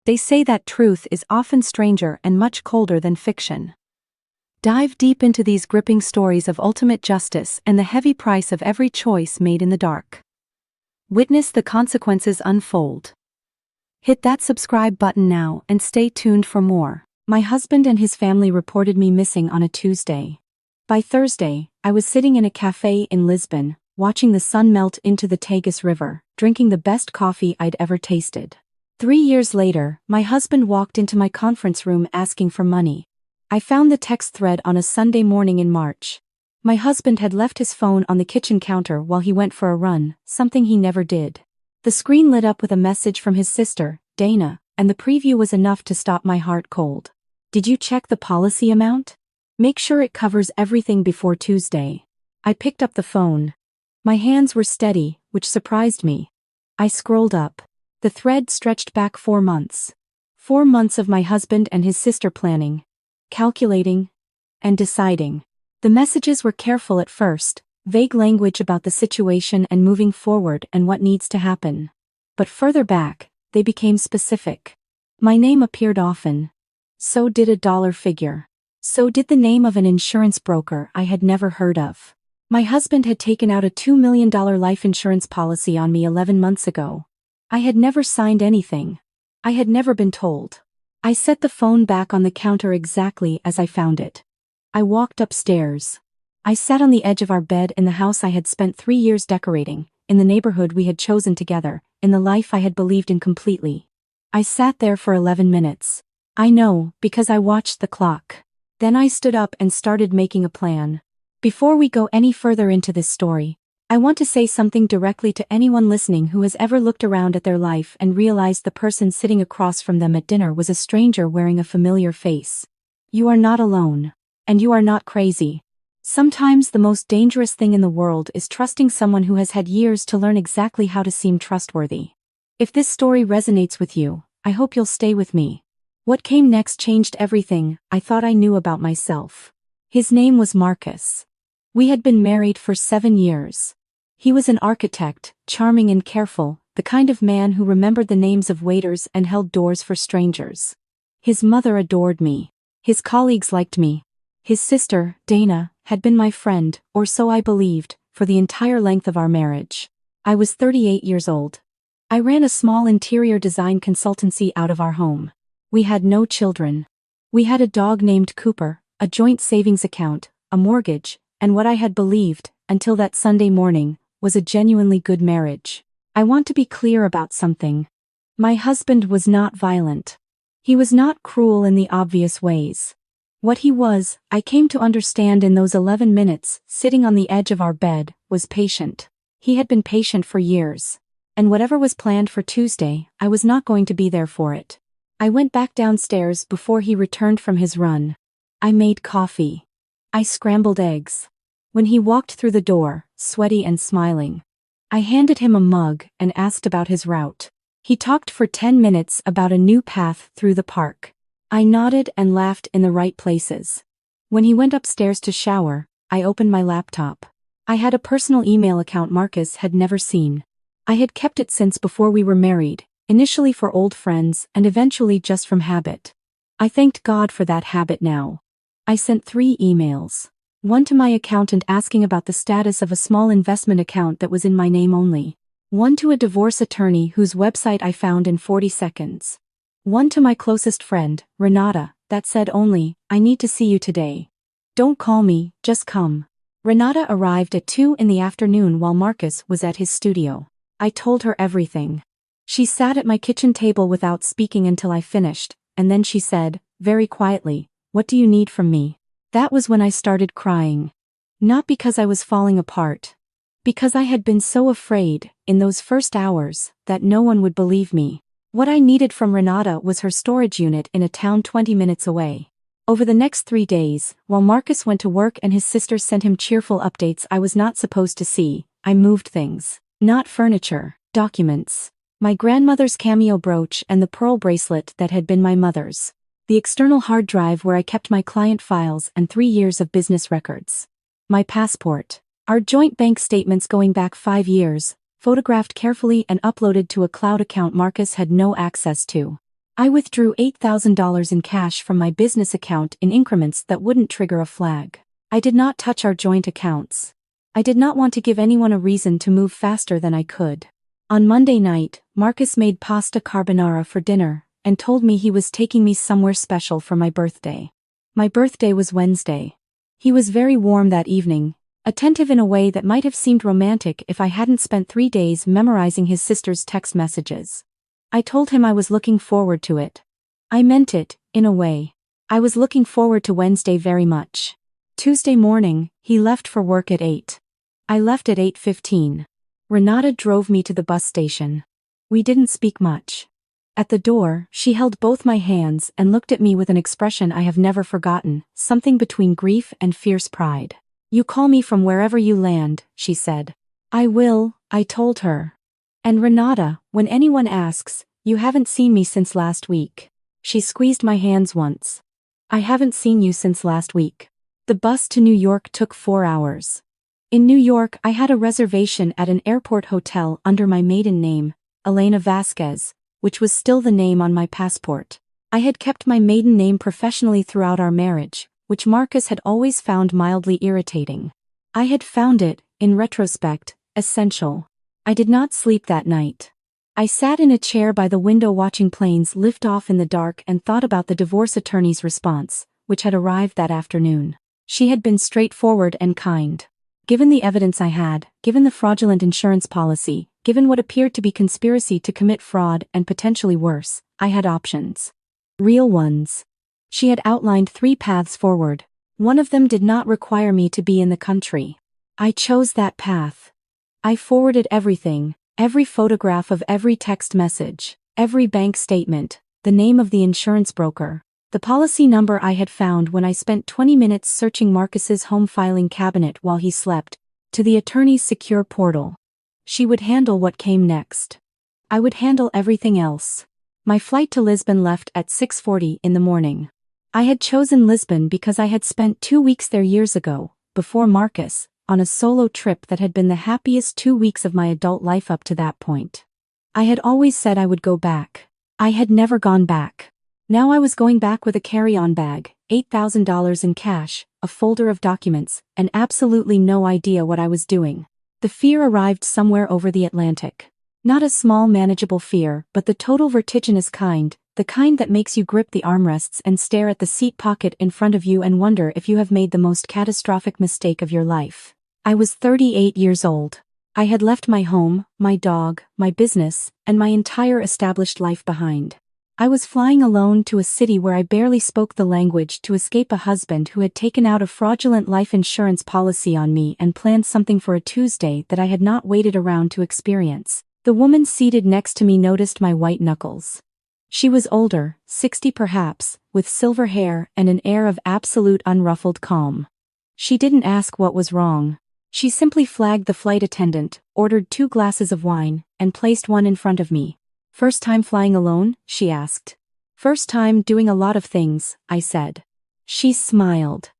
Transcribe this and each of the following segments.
They say that truth is often stranger and much colder than fiction. Dive deep into these gripping stories of ultimate justice and the heavy price of every choice made in the dark. Witness the consequences unfold. Hit that subscribe button now and stay tuned for more. My husband and his family reported me missing on a Tuesday. By Thursday, I was sitting in a cafe in Lisbon, watching the sun melt into the Tagus River, drinking the best coffee I'd ever tasted. 3 years later, my husband walked into my conference room asking for money. I found the text thread on a Sunday morning in March. My husband had left his phone on the kitchen counter while he went for a run, something he never did. The screen lit up with a message from his sister, Dana, and the preview was enough to stop my heart cold. Did you check the policy amount? Make sure it covers everything before Tuesday. I picked up the phone. My hands were steady, which surprised me. I scrolled up. The thread stretched back 4 months. 4 months of my husband and his sister planning, calculating, and deciding. The messages were careful at first, vague language about the situation and moving forward and what needs to happen. But further back, they became specific. My name appeared often. So did a dollar figure. So did the name of an insurance broker I had never heard of. My husband had taken out a $2 million life insurance policy on me 11 months ago. I had never signed anything. I had never been told. I set the phone back on the counter exactly as I found it. I walked upstairs. I sat on the edge of our bed in the house I had spent 3 years decorating, in the neighborhood we had chosen together, in the life I had believed in completely. I sat there for 11 minutes. I know, because I watched the clock. Then I stood up and started making a plan. Before we go any further into this story, I want to say something directly to anyone listening who has ever looked around at their life and realized the person sitting across from them at dinner was a stranger wearing a familiar face. You are not alone. And you are not crazy. Sometimes the most dangerous thing in the world is trusting someone who has had years to learn exactly how to seem trustworthy. If this story resonates with you, I hope you'll stay with me. What came next changed everything I thought I knew about myself. His name was Marcus. We had been married for 7 years. He was an architect, charming and careful, the kind of man who remembered the names of waiters and held doors for strangers. His mother adored me. His colleagues liked me. His sister, Dana, had been my friend, or so I believed, for the entire length of our marriage. I was 38 years old. I ran a small interior design consultancy out of our home. We had no children. We had a dog named Cooper, a joint savings account, a mortgage, and what I had believed, until that Sunday morning, was a genuinely good marriage. I want to be clear about something. My husband was not violent. He was not cruel in the obvious ways. What he was, I came to understand in those 11 minutes, sitting on the edge of our bed, was patient. He had been patient for years. And whatever was planned for Tuesday, I was not going to be there for it. I went back downstairs before he returned from his run. I made coffee. I scrambled eggs. When he walked through the door, sweaty and smiling, I handed him a mug and asked about his route. He talked for 10 minutes about a new path through the park. I nodded and laughed in the right places. When he went upstairs to shower, I opened my laptop. I had a personal email account Marcus had never seen. I had kept it since before we were married, initially for old friends and eventually just from habit. I thanked God for that habit now. I sent 3 emails. One to my accountant asking about the status of a small investment account that was in my name only. One to a divorce attorney whose website I found in 40 seconds. One to my closest friend, Renata, that said only, "I need to see you today. Don't call me, just come." Renata arrived at 2 in the afternoon while Marcus was at his studio. I told her everything. She sat at my kitchen table without speaking until I finished, and then she said, very quietly, "What do you need from me?" That was when I started crying. Not because I was falling apart. Because I had been so afraid, in those first hours, that no one would believe me. What I needed from Renata was her storage unit in a town 20 minutes away. Over the next 3 days, while Marcus went to work and his sister sent him cheerful updates I was not supposed to see, I moved things. Not furniture, documents. My grandmother's cameo brooch and the pearl bracelet that had been my mother's. The external hard drive where I kept my client files and 3 years of business records. My passport. Our joint bank statements going back 5 years, photographed carefully and uploaded to a cloud account Marcus had no access to. I withdrew $8,000 in cash from my business account in increments that wouldn't trigger a flag. I did not touch our joint accounts. I did not want to give anyone a reason to move faster than I could. On Monday night, Marcus made pasta carbonara for dinner and told me he was taking me somewhere special for my birthday. My birthday was Wednesday. He was very warm that evening, attentive in a way that might have seemed romantic if I hadn't spent 3 days memorizing his sister's text messages. I told him I was looking forward to it. I meant it, in a way. I was looking forward to Wednesday very much. Tuesday morning, he left for work at 8. I left at 8:15. Renata drove me to the bus station. We didn't speak much. At the door, she held both my hands and looked at me with an expression I have never forgotten, something between grief and fierce pride. "You call me from wherever you land," she said. "I will," I told her. "And Renata, when anyone asks, you haven't seen me since last week." She squeezed my hands once. "I haven't seen you since last week." The bus to New York took 4 hours. In New York, I had a reservation at an airport hotel under my maiden name, Elena Vasquez, which was still the name on my passport. I had kept my maiden name professionally throughout our marriage, which Marcus had always found mildly irritating. I had found it, in retrospect, essential. I did not sleep that night. I sat in a chair by the window watching planes lift off in the dark and thought about the divorce attorney's response, which had arrived that afternoon. She had been straightforward and kind. Given the evidence I had, given the fraudulent insurance policy, given what appeared to be conspiracy to commit fraud and potentially worse, I had options. Real ones. She had outlined 3 paths forward. One of them did not require me to be in the country. I chose that path. I forwarded everything, every photograph of every text message, every bank statement, the name of the insurance broker, the policy number I had found when I spent 20 minutes searching Marcus's home filing cabinet while he slept, to the attorney's secure portal. She would handle what came next. I would handle everything else. My flight to Lisbon left at 6:40 in the morning. I had chosen Lisbon because I had spent 2 weeks there years ago, before Marcus, on a solo trip that had been the happiest 2 weeks of my adult life up to that point. I had always said I would go back. I had never gone back. Now I was going back with a carry-on bag, $8,000 in cash, a folder of documents, and absolutely no idea what I was doing. The fear arrived somewhere over the Atlantic. Not a small manageable fear, but the total vertiginous kind, the kind that makes you grip the armrests and stare at the seat pocket in front of you and wonder if you have made the most catastrophic mistake of your life. I was 38 years old. I had left my home, my dog, my business, and my entire established life behind. I was flying alone to a city where I barely spoke the language to escape a husband who had taken out a fraudulent life insurance policy on me and planned something for a Tuesday that I had not waited around to experience. The woman seated next to me noticed my white knuckles. She was older, 60 perhaps, with silver hair and an air of absolute unruffled calm. She didn't ask what was wrong. She simply flagged the flight attendant, ordered 2 glasses of wine, and placed one in front of me. "First time flying alone?" she asked. "First time doing a lot of things," I said. She smiled.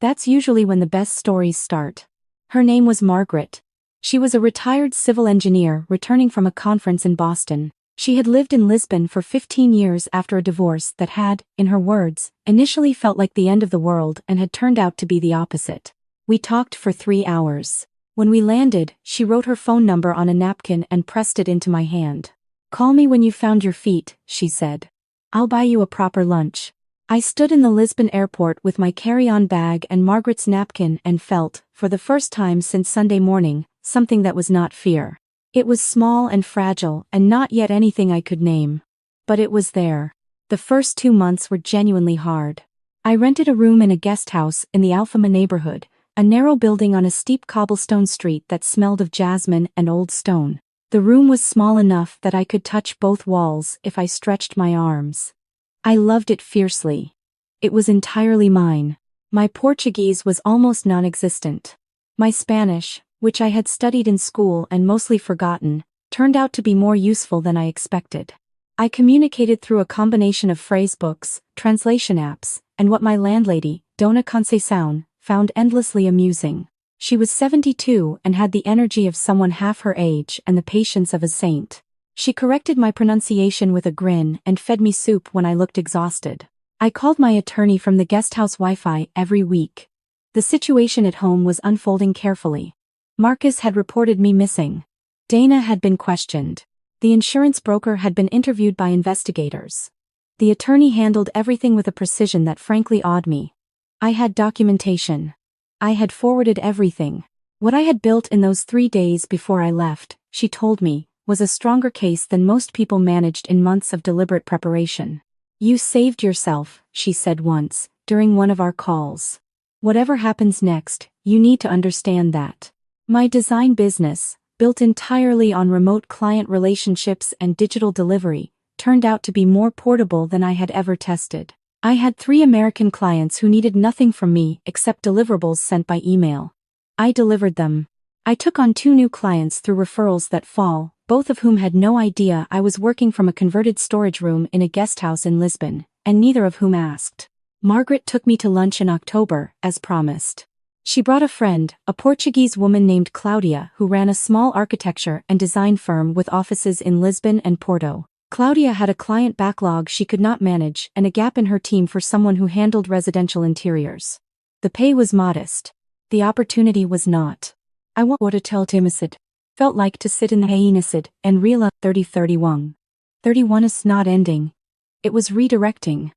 That's usually when the best stories start. Her name was Margaret. She was a retired civil engineer returning from a conference in Boston. She had lived in Lisbon for 15 years after a divorce that had, in her words, initially felt like the end of the world and had turned out to be the opposite. We talked for 3 hours. When we landed, she wrote her phone number on a napkin and pressed it into my hand. "Call me when you found your feet," she said. "I'll buy you a proper lunch." I stood in the Lisbon airport with my carry-on bag and Margaret's napkin and felt, for the first time since Sunday morning, something that was not fear. It was small and fragile and not yet anything I could name. But it was there. The first 2 months were genuinely hard. I rented a room in a guest house in the Alfama neighborhood, a narrow building on a steep cobblestone street that smelled of jasmine and old stone. The room was small enough that I could touch both walls if I stretched my arms. I loved it fiercely. It was entirely mine. My Portuguese was almost non-existent. My Spanish, which I had studied in school and mostly forgotten, turned out to be more useful than I expected. I communicated through a combination of phrase books, translation apps, and what my landlady, Dona Conceição, found endlessly amusing. She was 72 and had the energy of someone half her age and the patience of a saint. She corrected my pronunciation with a grin and fed me soup when I looked exhausted. I called my attorney from the guesthouse Wi-Fi every week. The situation at home was unfolding carefully. Marcus had reported me missing. Dana had been questioned. The insurance broker had been interviewed by investigators. The attorney handled everything with a precision that frankly awed me. I had documentation. I had forwarded everything. What I had built in those 3 days before I left, she told me, was a stronger case than most people managed in months of deliberate preparation. You saved yourself, she said once, during one of our calls. Whatever happens next, you need to understand that. My design business, built entirely on remote client relationships and digital delivery, turned out to be more portable than I had ever tested. I had 3 American clients who needed nothing from me except deliverables sent by email. I delivered them. I took on 2 new clients through referrals that fall, both of whom had no idea I was working from a converted storage room in a guesthouse in Lisbon, and neither of whom asked. Margaret took me to lunch in October, as promised. She brought a friend, a Portuguese woman named Claudia who ran a small architecture and design firm with offices in Lisbon and Porto. Claudia had a client backlog she could not manage and a gap in her team for someone who handled residential interiors. The pay was modest. The opportunity was not. I want to tell Timisid. Felt like to sit in the Hainisid and Rila 3031. 31 is not ending. It was redirecting.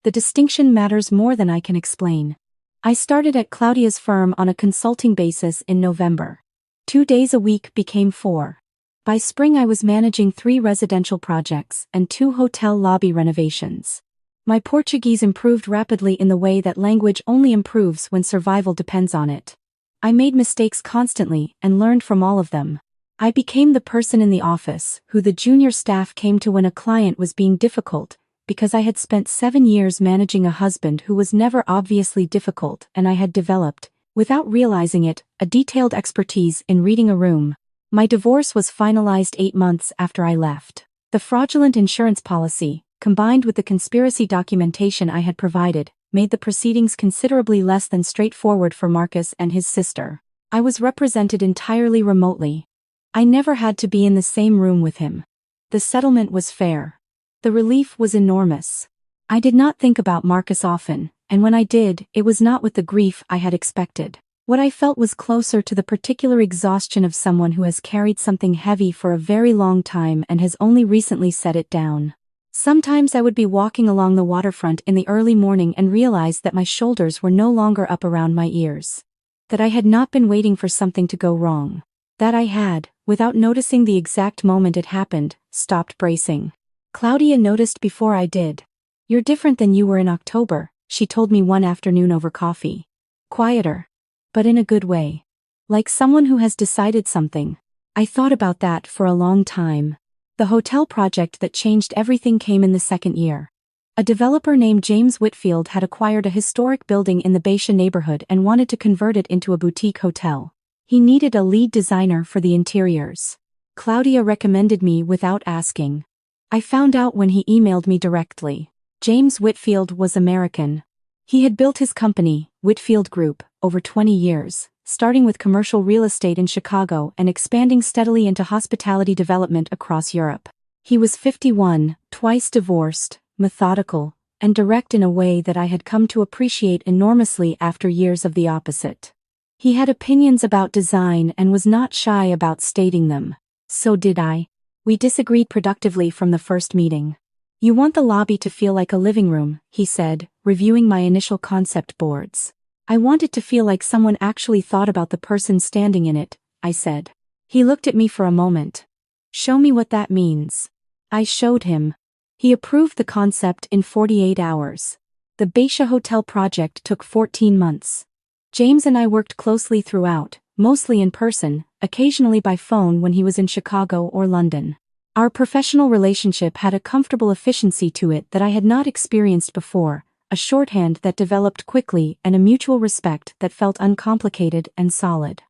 The distinction matters more than I can explain. I started at Claudia's firm on a consulting basis in November. 2 days a week became 4. By spring I was managing 3 residential projects and 2 hotel lobby renovations. My Portuguese improved rapidly in the way that language only improves when survival depends on it. I made mistakes constantly and learned from all of them. I became the person in the office who the junior staff came to when a client was being difficult, because I had spent 7 years managing a husband who was never obviously difficult, and I had developed, without realizing it, a detailed expertise in reading a room. My divorce was finalized 8 months after I left. The fraudulent insurance policy, combined with the conspiracy documentation I had provided, made the proceedings considerably less than straightforward for Marcus and his sister. I was represented entirely remotely. I never had to be in the same room with him. The settlement was fair. The relief was enormous. I did not think about Marcus often, and when I did, it was not with the grief I had expected. What I felt was closer to the particular exhaustion of someone who has carried something heavy for a very long time and has only recently set it down. Sometimes I would be walking along the waterfront in the early morning and realize that my shoulders were no longer up around my ears. That I had not been waiting for something to go wrong. That I had, without noticing the exact moment it happened, stopped bracing. Claudia noticed before I did. You're different than you were in October, she told me one afternoon over coffee. Quieter. But in a good way. Like someone who has decided something. I thought about that for a long time. The hotel project that changed everything came in the second year. A developer named James Whitfield had acquired a historic building in the Baisha neighborhood and wanted to convert it into a boutique hotel. He needed a lead designer for the interiors. Claudia recommended me without asking. I found out when he emailed me directly. James Whitfield was American. He had built his company, Whitfield Group, over 20 years, starting with commercial real estate in Chicago and expanding steadily into hospitality development across Europe. He was 51, twice divorced, methodical, and direct in a way that I had come to appreciate enormously after years of the opposite. He had opinions about design and was not shy about stating them. So did I. We disagreed productively from the first meeting. You want the lobby to feel like a living room, he said, reviewing my initial concept boards. I want it to feel like someone actually thought about the person standing in it, I said. He looked at me for a moment. Show me what that means. I showed him. He approved the concept in 48 hours. The Baisha Hotel project took 14 months. James and I worked closely throughout, mostly in person, occasionally by phone when he was in Chicago or London. Our professional relationship had a comfortable efficiency to it that I had not experienced before, a shorthand that developed quickly and a mutual respect that felt uncomplicated and solid.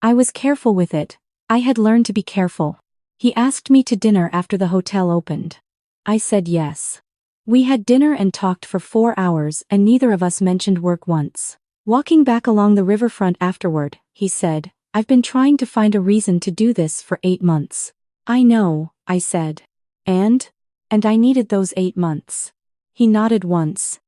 I was careful with it. I had learned to be careful. He asked me to dinner after the hotel opened. I said yes. We had dinner and talked for 4 hours and neither of us mentioned work once. Walking back along the riverfront afterward, he said, I've been trying to find a reason to do this for 8 months. I know, I said. And? And I needed those 8 months. He nodded once.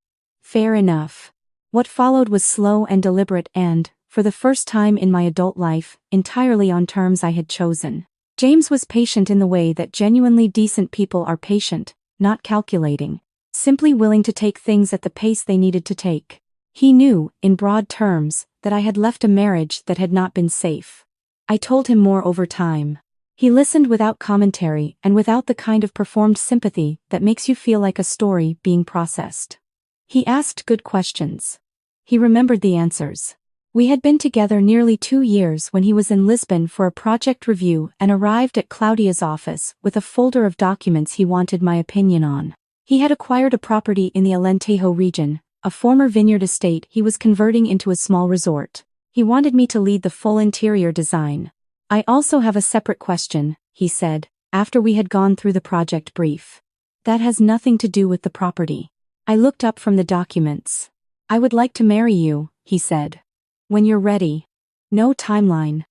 Fair enough. What followed was slow and deliberate and, for the first time in my adult life, entirely on terms I had chosen. James was patient in the way that genuinely decent people are patient, not calculating, simply willing to take things at the pace they needed to take. He knew, in broad terms, that I had left a marriage that had not been safe. I told him more over time. He listened without commentary and without the kind of performed sympathy that makes you feel like a story being processed. He asked good questions. He remembered the answers. We had been together nearly 2 years when he was in Lisbon for a project review and arrived at Claudia's office with a folder of documents he wanted my opinion on. He had acquired a property in the Alentejo region, a former vineyard estate he was converting into a small resort. He wanted me to lead the full interior design. I also have a separate question, he said, after we had gone through the project brief. That has nothing to do with the property. I looked up from the documents. I would like to marry you, he said. When you're ready. No timeline.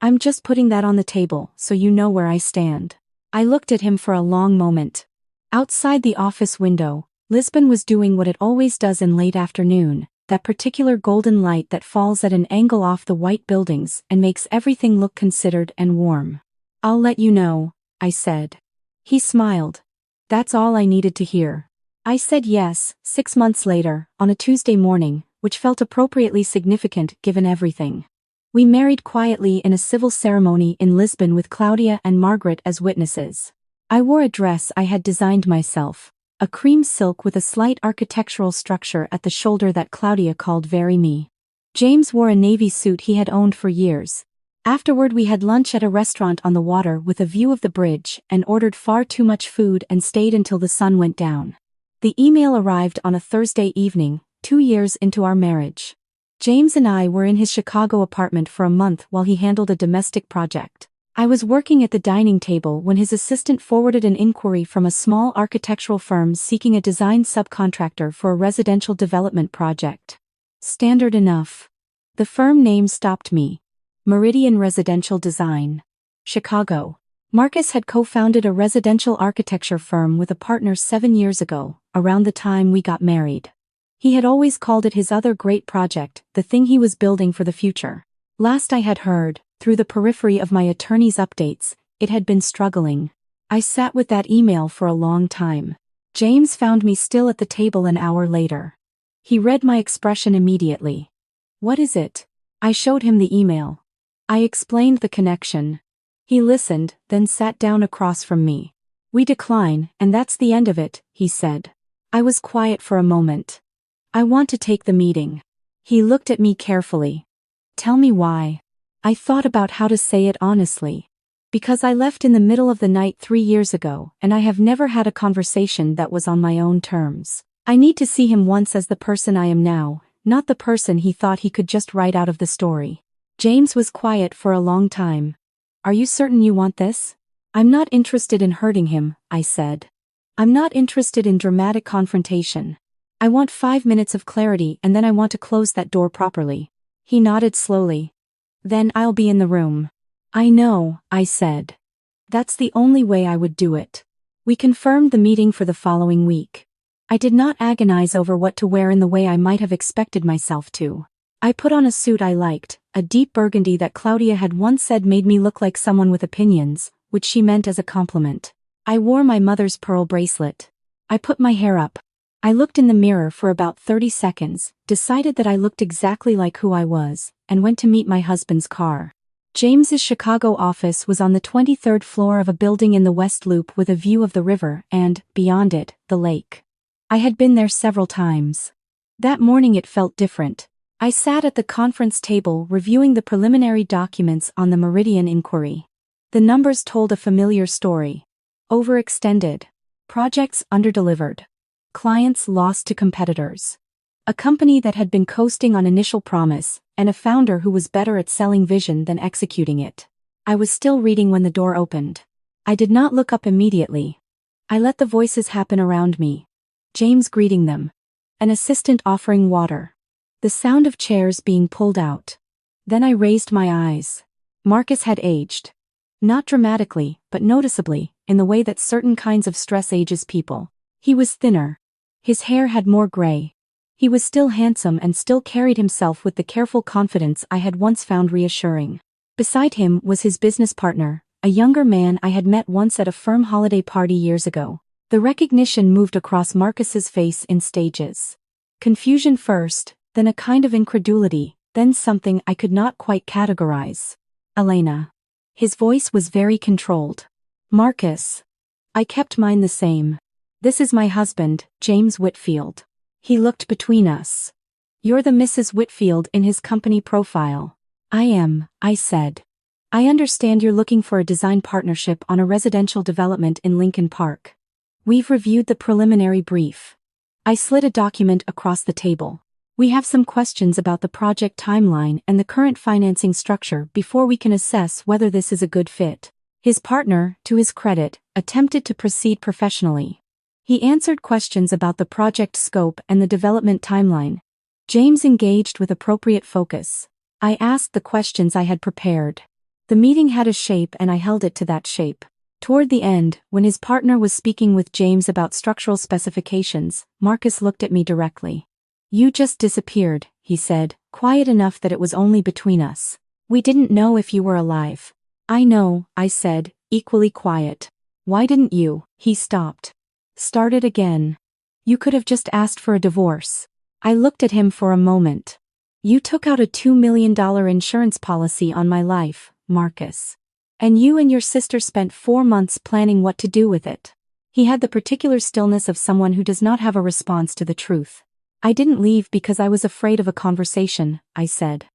I'm just putting that on the table so you know where I stand. I looked at him for a long moment. Outside the office window, Lisbon was doing what it always does in late afternoon, that particular golden light that falls at an angle off the white buildings and makes everything look considered and warm. I'll let you know, I said. He smiled. That's all I needed to hear. I said yes, 6 months later, on a Tuesday morning, which felt appropriately significant given everything. We married quietly in a civil ceremony in Lisbon with Claudia and Margaret as witnesses. I wore a dress I had designed myself, a cream silk with a slight architectural structure at the shoulder that Claudia called very me. James wore a navy suit he had owned for years. Afterward we had lunch at a restaurant on the water with a view of the bridge and ordered far too much food and stayed until the sun went down. The email arrived on a Thursday evening, 2 years into our marriage. James and I were in his Chicago apartment for a month while he handled a domestic project. I was working at the dining table when his assistant forwarded an inquiry from a small architectural firm seeking a design subcontractor for a residential development project. Standard enough. The firm name stopped me. Meridian Residential Design. Chicago. Marcus had co-founded a residential architecture firm with a partner 7 years ago, around the time we got married. He had always called it his other great project, the thing he was building for the future. Last I had heard, through the periphery of my attorney's updates, it had been struggling. I sat with that email for a long time. James found me still at the table an hour later. He read my expression immediately. What is it? I showed him the email. I explained the connection. He listened, then sat down across from me. We decline, and that's the end of it, he said. I was quiet for a moment. I want to take the meeting. He looked at me carefully. Tell me why. I thought about how to say it honestly. Because I left in the middle of the night 3 years ago, and I have never had a conversation that was on my own terms. I need to see him once as the person I am now, not the person he thought he could just write out of the story. James was quiet for a long time. Are you certain you want this? I'm not interested in hurting him, I said. I'm not interested in dramatic confrontation. I want 5 minutes of clarity and then I want to close that door properly. He nodded slowly. Then I'll be in the room. I know, I said. That's the only way I would do it. We confirmed the meeting for the following week. I did not agonize over what to wear in the way I might have expected myself to. I put on a suit I liked, a deep burgundy that Claudia had once said made me look like someone with opinions, which she meant as a compliment. I wore my mother's pearl bracelet. I put my hair up. I looked in the mirror for about 30 seconds, decided that I looked exactly like who I was, and went to meet my husband's car. James's Chicago office was on the 23rd floor of a building in the West Loop with a view of the river and, beyond it, the lake. I had been there several times. That morning it felt different. I sat at the conference table reviewing the preliminary documents on the Meridian inquiry. The numbers told a familiar story. Overextended. Projects underdelivered. Clients lost to competitors. A company that had been coasting on initial promise, and a founder who was better at selling vision than executing it. I was still reading when the door opened. I did not look up immediately. I let the voices happen around me. James greeting them. An assistant offering water. The sound of chairs being pulled out. Then I raised my eyes. Marcus had aged. Not dramatically, but noticeably, in the way that certain kinds of stress ages people. He was thinner. His hair had more gray. He was still handsome and still carried himself with the careful confidence I had once found reassuring. Beside him was his business partner, a younger man I had met once at a firm holiday party years ago. The recognition moved across Marcus's face in stages. Confusion first, then a kind of incredulity, then something I could not quite categorize. Elena. His voice was very controlled. Marcus. I kept mine the same. This is my husband, James Whitfield. He looked between us. You're the Mrs. Whitfield in his company profile. I am, I said. I understand you're looking for a design partnership on a residential development in Lincoln Park. We've reviewed the preliminary brief. I slid a document across the table. We have some questions about the project timeline and the current financing structure before we can assess whether this is a good fit. His partner, to his credit, attempted to proceed professionally. He answered questions about the project scope and the development timeline. James engaged with appropriate focus. I asked the questions I had prepared. The meeting had a shape and I held it to that shape. Toward the end, when his partner was speaking with James about structural specifications, Marcus looked at me directly. You just disappeared, he said, quiet enough that it was only between us. We didn't know if you were alive. I know, I said, equally quiet. Why didn't you? He stopped. Started again. You could have just asked for a divorce. I looked at him for a moment. You took out a $2 million insurance policy on my life, Marcus. And you and your sister spent 4 months planning what to do with it. He had the particular stillness of someone who does not have a response to the truth. I didn't leave because I was afraid of a conversation, I said.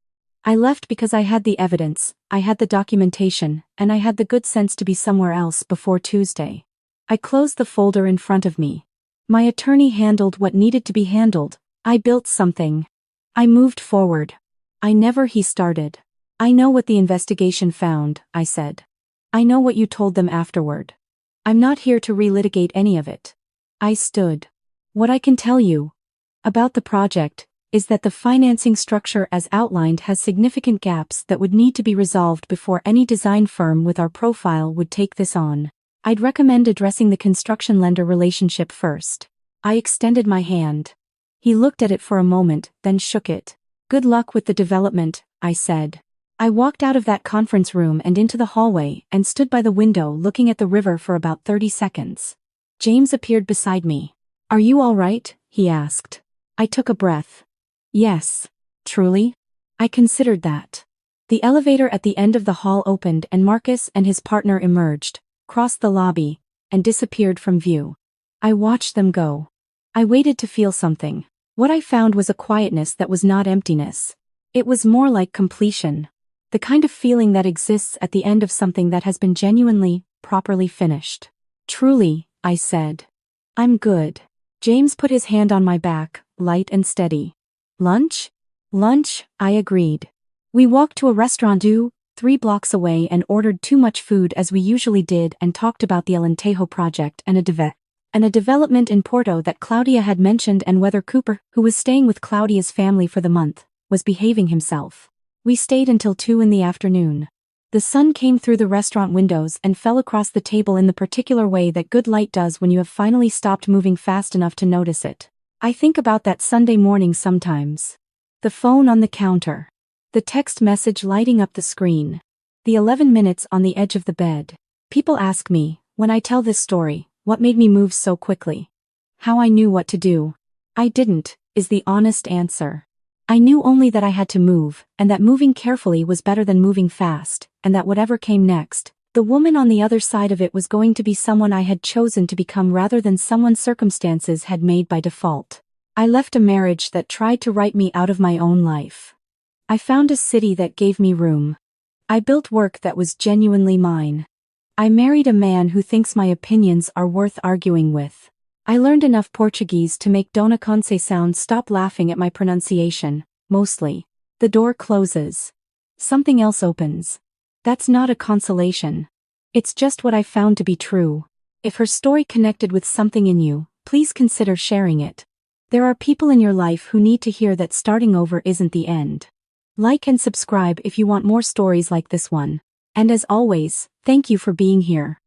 I left because I had the evidence, I had the documentation, and I had the good sense to be somewhere else before Tuesday. I closed the folder in front of me. My attorney handled what needed to be handled. I built something. I moved forward. He started. I know what the investigation found, I said. I know what you told them afterward. I'm not here to relitigate any of it. I stood. What I can tell you about the project is that the financing structure as outlined has significant gaps that would need to be resolved before any design firm with our profile would take this on. I'd recommend addressing the construction-lender relationship first. I extended my hand. He looked at it for a moment, then shook it. Good luck with the development, I said. I walked out of that conference room and into the hallway and stood by the window looking at the river for about 30 seconds. James appeared beside me. Are you all right? He asked. I took a breath. Yes. Truly? I considered that. The elevator at the end of the hall opened and Marcus and his partner emerged, crossed the lobby, and disappeared from view. I watched them go. I waited to feel something. What I found was a quietness that was not emptiness. It was more like completion. The kind of feeling that exists at the end of something that has been genuinely, properly finished. Truly, I said. I'm good. James put his hand on my back, light and steady. Lunch? Lunch, I agreed. We walked to a restaurant 3 blocks away and ordered too much food as we usually did and talked about the Alentejo project and a development in Porto that Claudia had mentioned and whether Cooper, who was staying with Claudia's family for the month, was behaving himself. We stayed until 2 in the afternoon. The sun came through the restaurant windows and fell across the table in the particular way that good light does when you have finally stopped moving fast enough to notice it. I think about that Sunday morning sometimes. The phone on the counter. The text message lighting up the screen. The 11 minutes on the edge of the bed. People ask me, when I tell this story, what made me move so quickly. How I knew what to do. I didn't, is the honest answer. I knew only that I had to move, and that moving carefully was better than moving fast, and that whatever came next, the woman on the other side of it was going to be someone I had chosen to become rather than someone circumstances had made by default. I left a marriage that tried to write me out of my own life. I found a city that gave me room. I built work that was genuinely mine. I married a man who thinks my opinions are worth arguing with. I learned enough Portuguese to make Dona Conceição stop laughing at my pronunciation, mostly. The door closes. Something else opens. That's not a consolation. It's just what I found to be true. If her story connected with something in you, please consider sharing it. There are people in your life who need to hear that starting over isn't the end. Like and subscribe if you want more stories like this one. And as always, thank you for being here.